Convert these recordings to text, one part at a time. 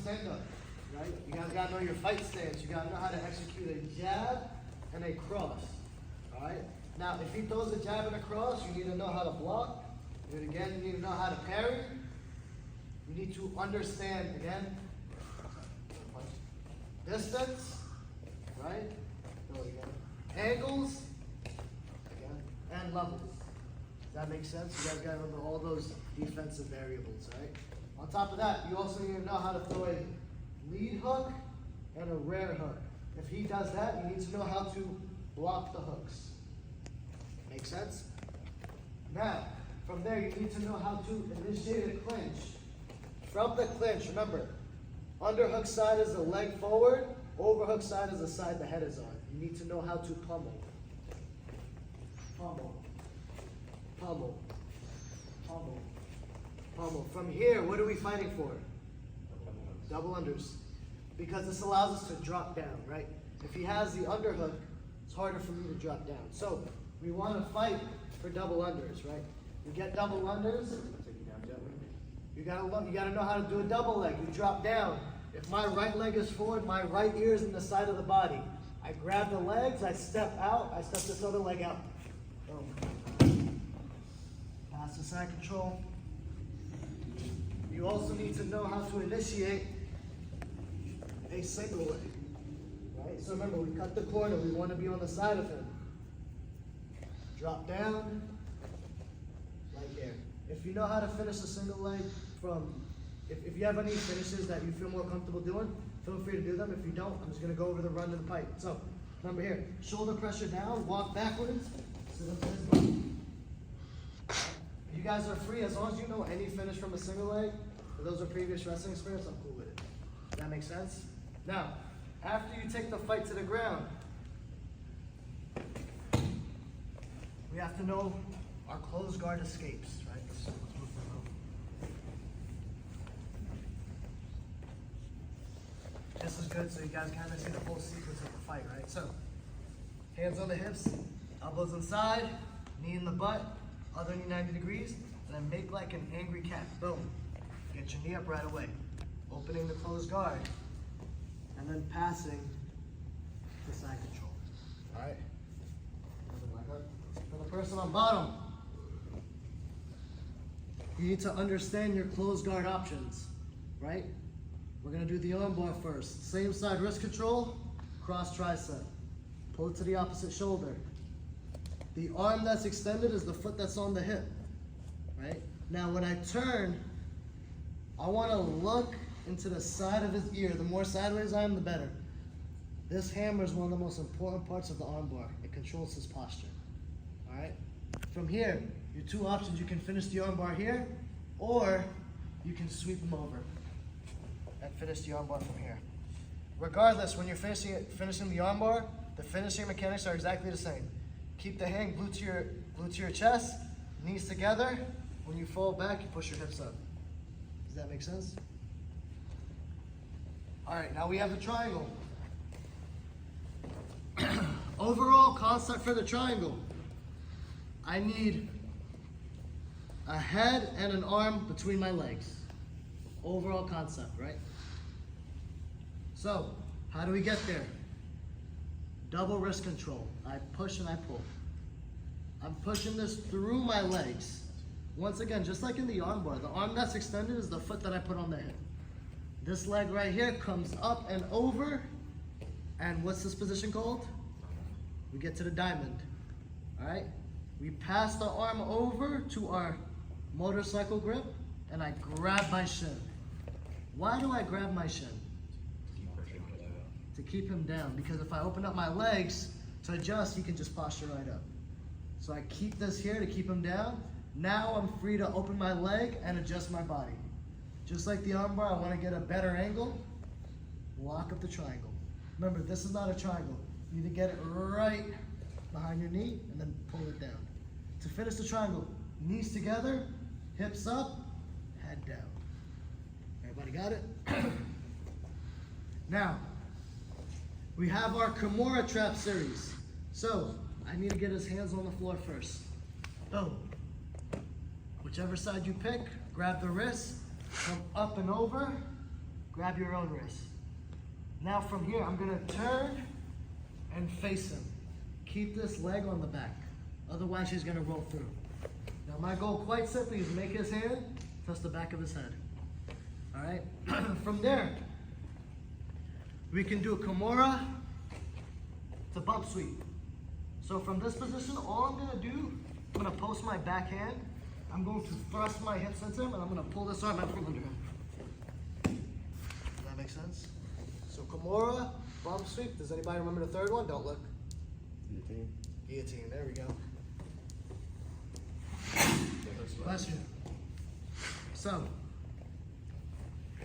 stand-up, right? You guys gotta know your fight stance. You gotta know how to execute a jab and a cross, all right? Now, if he throws a jab and a cross, you need to know how to block. And again, you need to know how to parry. You need to understand, again, distance, right? Angles, again, and levels. Does that make sense? You guys gotta remember all those defensive variables, right? On top of that, you also need to know how to throw a lead hook and a rear hook. If he does that, you need to know how to block the hooks. Make sense? Now, from there, you need to know how to initiate a clinch. From the clinch, remember, underhook side is the leg forward, overhook side is the side the head is on. You need to know how to pummel. Pummel. Pummel. Pummel. Pummel. From here, what are we fighting for? Double unders. Because this allows us to drop down, right? If he has the underhook, it's harder for me to drop down. So we want to fight for double unders, right? You get double unders. You gotta know how to do a double leg. You drop down. If my right leg is forward, my right ear is in the side of the body. I grab the legs, I step out, I step this other leg out. Boom. Pass the side control. You also need to know how to initiate a single leg. Right? So remember, we cut the corner, we want to be on the side of him. Drop down, right there. If you know how to finish a single leg from, if you have any finishes that you feel more comfortable doing, feel free to do them. If you don't, I'm just going to go over the run to the pipe. So, remember here, shoulder pressure down, walk backwards, sit up this way. You guys are free, as long as you know any finish from a single leg, or those are previous wrestling experience, I'm cool with it. Does that make sense? Now, after you take the fight to the ground, we have to know our closed guard escapes, right? This is good so you guys kind of see the whole sequence of the fight, right? So, hands on the hips, elbows inside, knee in the butt, other knee 90 degrees, and then make like an angry cat. Boom. Get your knee up right away. Opening the closed guard, and then passing to side control. All right? For the person on bottom, you need to understand your closed guard options, right? We're gonna do the arm bar first. Same side wrist control, cross tricep. Pull it to the opposite shoulder. The arm that's extended is the foot that's on the hip, right? Now when I turn, I wanna look into the side of his ear. The more sideways I am, the better. This hammer is one of the most important parts of the arm bar. It controls his posture, all right? From here, your two options, you can finish the arm bar here, or you can sweep him over and finish the arm bar from here. Regardless, when you're finishing the arm bar, the finishing mechanics are exactly the same. Keep the hand glued to your chest, knees together. When you fall back, you push your hips up. Does that make sense? All right, now we have the triangle. Overall concept for the triangle. I need a head and an arm between my legs. Overall concept, right? So, how do we get there? Double wrist control. I push and I pull. I'm pushing this through my legs. Once again, just like in the arm bar, the arm that's extended is the foot that I put on the hip. This leg right here comes up and over, and what's this position called? We get to the diamond, all right? We pass the arm over to our motorcycle grip, and I grab my shin. Why do I grab my shin? To keep him down, because if I open up my legs to adjust, he can just posture right up. So I keep this here to keep him down. Now I'm free to open my leg and adjust my body. Just like the arm bar, I want to get a better angle, lock up the triangle. Remember, this is not a triangle. You need to get it right behind your knee and then pull it down. To finish the triangle, knees together, hips up, head down. Everybody got it? Now, we have our Kimura trap series. So, I need to get his hands on the floor first. Boom. Whichever side you pick, grab the wrist, come up and over, grab your own wrist. Now from here, I'm gonna turn and face him. Keep this leg on the back. Otherwise, he's gonna roll through. Now my goal quite simply is make his hand touch the back of his head. All right? From there, we can do a Kimura to bump sweep. So from this position, all I'm gonna do, I'm gonna post my back hand. I'm going to thrust my hips into him, and I'm gonna pull this arm out from under him. Does that make sense? So Kimura, bump sweep. Does anybody remember the third one? Don't look. Guillotine. Guillotine, there we go. Bless you. So,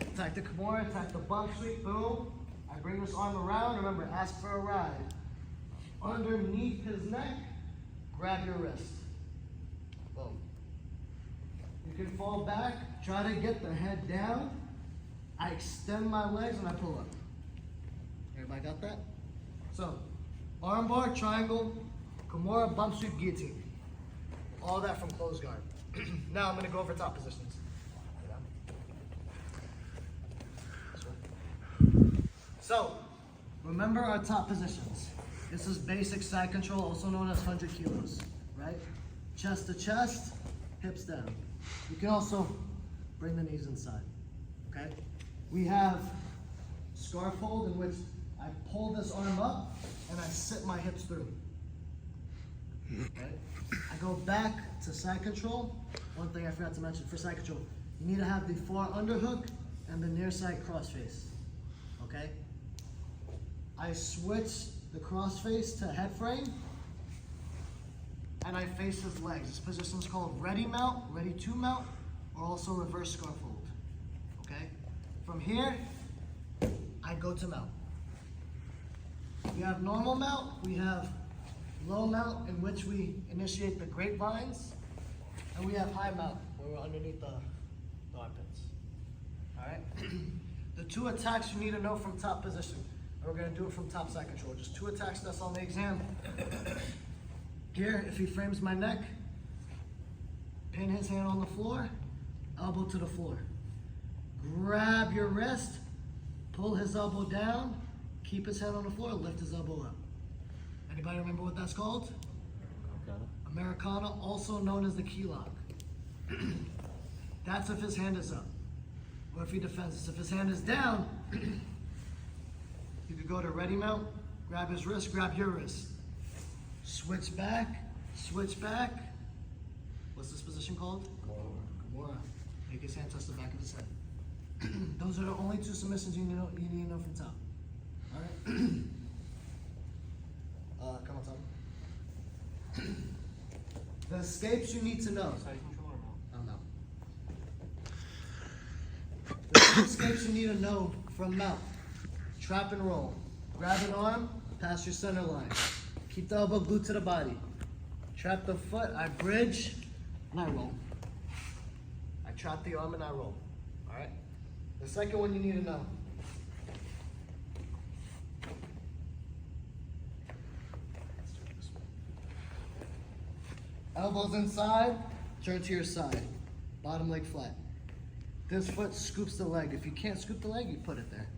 attack the Kimura, attack the bump sweep, boom. I bring this arm around, remember, ask for a ride. Underneath his neck, grab your wrist. Boom. You can fall back, try to get the head down. I extend my legs and I pull up. Everybody got that? So, arm bar, triangle, Kimura, bump sweep, guillotine. All that from closed guard. Now I'm gonna go over top positions. So, remember our top positions. This is basic side control, also known as 100 kilos, right? Chest to chest, hips down. You can also bring the knees inside, okay? We have scarf hold, in which I pull this arm up and I sit my hips through. Okay? I go back to side control. One thing I forgot to mention for side control, you need to have the far underhook and the near side cross face, okay? I switch the cross face to head frame and I face his legs. This position is called ready mount, ready to mount, or also reverse scarf hold, okay? From here, I go to mount. We have normal mount, we have low mount, in which we initiate the grapevines, and we have high mount, where we're underneath the armpits. All right? The two attacks you need to know from top position, and we're gonna do it from top side control. Just two attacks, that's on the exam. Here, if he frames my neck, pin his hand on the floor, elbow to the floor. Grab your wrist, pull his elbow down, keep his hand on the floor, lift his elbow up. Anybody remember what that's called? Americana, also known as the key lock. That's if his hand is up, or if he defends us. If his hand is down, you could go to ready mount, grab his wrist, grab your wrist. Switch back, switch back. What's this position called? Kimura. Make his hand touch the back of his head. Those are the only two submissions you need to know from top. All right? Come on, top. The escapes you need to know. Side control or Oh, no. The two escapes you need to know from mount. Trap and roll. Grab an arm, pass your center line. Keep the elbow glued to the body. Trap the foot, I bridge, and I roll. I trap the arm and I roll. All right? The second one you need to know. Elbows inside, turn to your side. Bottom leg flat. This foot scoops the leg. If you can't scoop the leg, you put it there.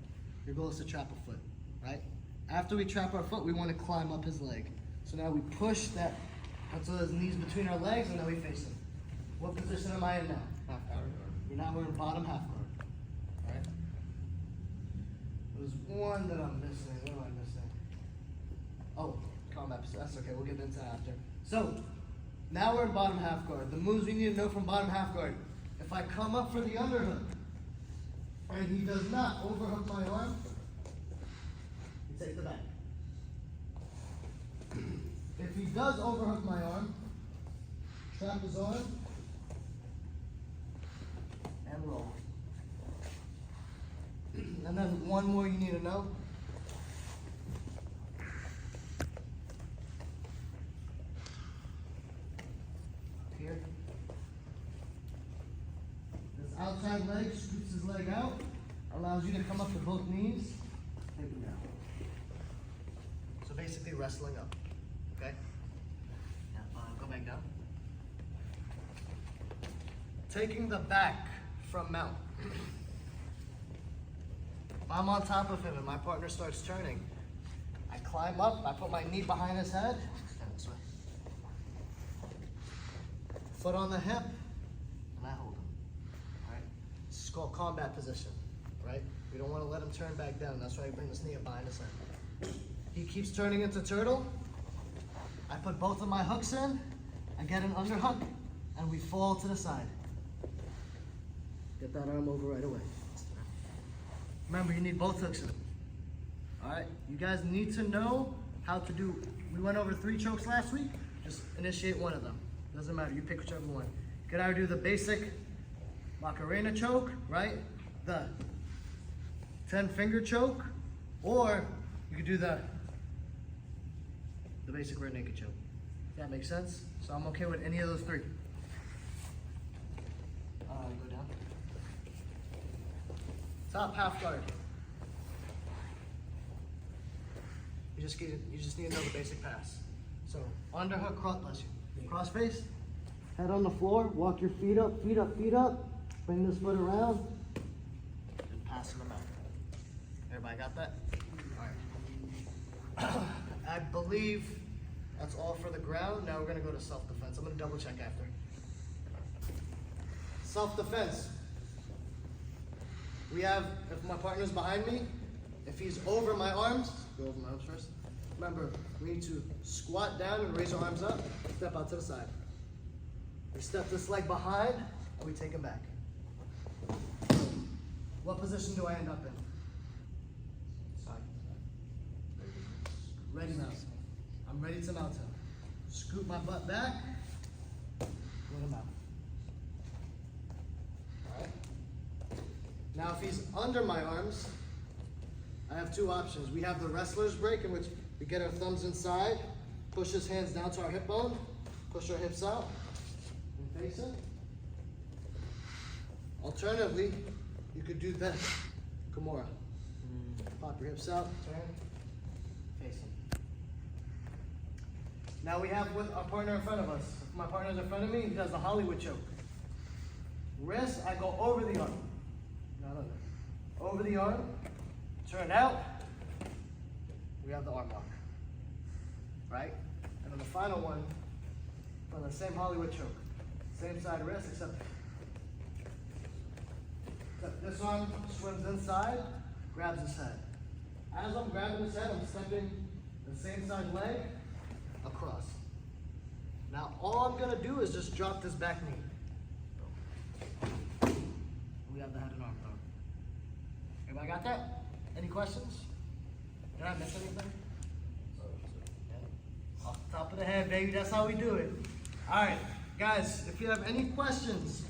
Your goal is to trap a foot, right? After we trap our foot, we want to climb up his leg. So now we push that until his knees between our legs, and now we face him. What position am I in now? Half guard. Now we're in bottom half guard. All right? There's one that I'm missing. What am I missing? Oh, combat. That's okay. We'll get into that after. So, now we're in bottom half guard. The moves we need to know from bottom half guard. If I come up for the underhook, and he does not overhook my arm, you take the back. If he does overhook my arm, trap his arm, and roll. And then one more you need to know. Here. This outside leg scoops his leg out, allows you to come up to both knees, take him down. So basically wrestling up, okay? Now go back down. Taking the back from mount. If I'm on top of him and my partner starts turning, I climb up, I put my knee behind his head, and this way. Foot on the hip, and I hold him. Alright? This is called combat position, right? We don't want to let him turn back down. That's why I bring this knee up behind his head. He keeps turning into turtle. I put both of my hooks in, I get an underhook, and we fall to the side. Get that arm over right away. Remember, you need both hooks in. Alright, you guys need to know how to do, we went over 3 chokes last week, just initiate one of them. Doesn't matter, you pick whichever one. You could either do the basic Macarena choke, right? The 10-finger choke, or you could do the basic rear naked choke. That makes sense? So I'm okay with any of those 3. Go down. Top half guard. You just need to know the basic pass. So underhook, cross face, head on the floor, walk your feet up, feet up, feet up, bring this foot around, and passing them out. Everybody got that? All right. I believe that's all for the ground. Now we're gonna go to self-defense. I'm gonna double check after. Self-defense. We have, if my partner's behind me, if he's over my arms, go over my arms first. Remember, we need to squat down and raise our arms up, step out to the side. We step this leg behind, and we take him back. What position do I end up in? Side. Ready mount. I'm ready to mount him. Scoot my butt back, let him out. Alright? Now if he's under my arms, I have 2 options. We have the wrestler's break, in which we get our thumbs inside, push his hands down to our hip bone, push our hips out, and face it. Alternatively, you could do this, Kimura. Pop your hips out, turn, face him. Now we have with our partner in front of us. If my partner's in front of me, he does the Hollywood choke. Wrist, I go over the arm. Not under. Over the arm, turn out, we have the arm lock. Right? And then the final one, from the same Hollywood choke. Same side wrist, except this arm swims inside, grabs his head. As I'm grabbing his head, I'm stepping the same side leg across. Now all I'm gonna do is just drop this back knee. We have the head and arm throw. Everybody got that? Any questions? Did I miss anything? Yeah. Off the top of the head, baby, that's how we do it. All right, guys, if you have any questions,